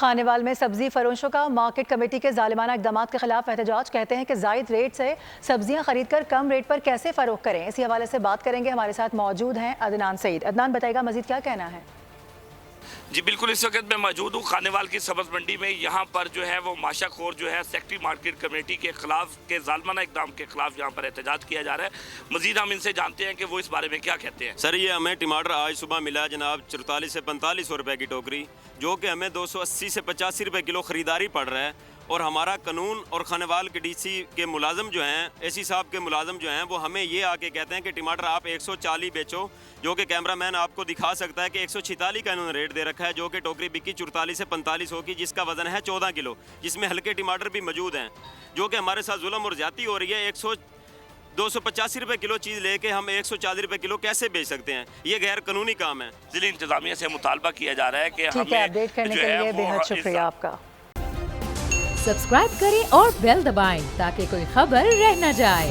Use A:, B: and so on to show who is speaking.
A: खानेवाल में सब्जी फरोशों का मार्केट कमेटी के जालिमाना इकदाम के खिलाफ एहतजाज। कहते हैं कि जायद रेट से सब्जियां खरीद कर कम रेट पर कैसे फरोख करें। इसी हवाले से बात करेंगे। हमारे साथ मौजूद हैं अदनान सईद। अदनान, बताएगा मजीद क्या कहना है?
B: जी बिल्कुल, इस वक्त मैं मौजूद हूँ खानेवाल की सब्ज़ मंडी में। यहाँ पर जो है वो माशाखोर जो है सेक्रेटरी मार्केट कमेटी के खिलाफ के जालिमाना इकदाम के खिलाफ यहाँ पर एहतजाज किया जा रहा है। मजीद हम इनसे जानते हैं कि वो इस बारे में क्या कहते हैं।
C: सर, ये हमें टमाटर आज सुबह मिला जनाब 44 से 45 रुपए की टोकरी, जो कि हमें 280 से 85 रुपए किलो ख़रीदारी पड़ रहा है। और हमारा कानून और खानेवाल के डीसी के मुलाजम जो हैं, एसी साहब के मुलाजम जो हैं, वो हमें ये आके कहते हैं कि टमाटर आप 140 बेचो, जो कि कैमरामैन आपको दिखा सकता है कि 146 का इन्होंने रेट दे रखा है, जो कि टोकरी बिकी 44 से 45 होगी, जिसका वजन है 14 किलो, जिसमें हल्के टमाटर भी मौजूद हैं, जो कि हमारे साथ जुल्म और ज्यादती हो रही है। 285 रुपए किलो चीज़ लेके हम 140 रुपए किलो कैसे बेच सकते हैं? ये गैर कानूनी काम है।
B: जिला इंतजामिया से मुतालबा किया जा रहा है कि
A: हमें अपडेट करने के लिए बेहद शुक्रिया आपका।
D: सब्सक्राइब करें और बेल दबाएं ताकि कोई खबर रह न जाए।